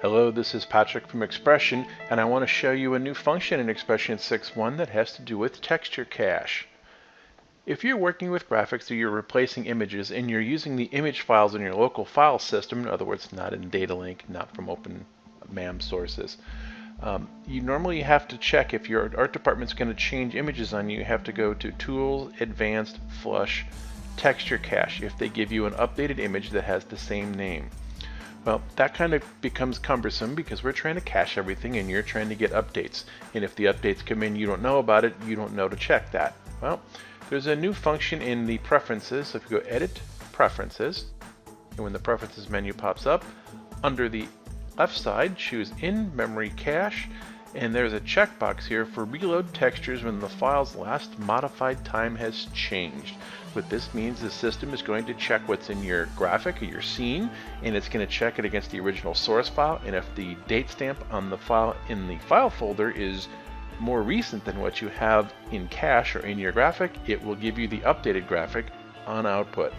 Hello, this is Patrick from XPression, and I want to show you a new function in XPression 6.1 that has to do with texture cache. If you're working with graphics or you're replacing images and you're using the image files in your local file system, in other words, not in data link, not from open MAM sources, you normally have to check if your art department's going to change images on you. You have to go to Tools, Advanced, Flush, Texture Cache if they give you an updated image that has the same name. Well, that kind of becomes cumbersome because we're trying to cache everything and you're trying to get updates. And if the updates come in, you don't know about it, you don't know to check that. Well, there's a new function in the preferences. So if you go Edit, Preferences, and when the Preferences menu pops up, under the left side, choose In-Memory Cache, and there's a checkbox here for reload textures when the file's last modified time has changed. What this means, the system is going to check what's in your graphic or your scene, and it's going to check it against the original source file, and if the date stamp on the file in the file folder is more recent than what you have in cache or in your graphic, it will give you the updated graphic on output.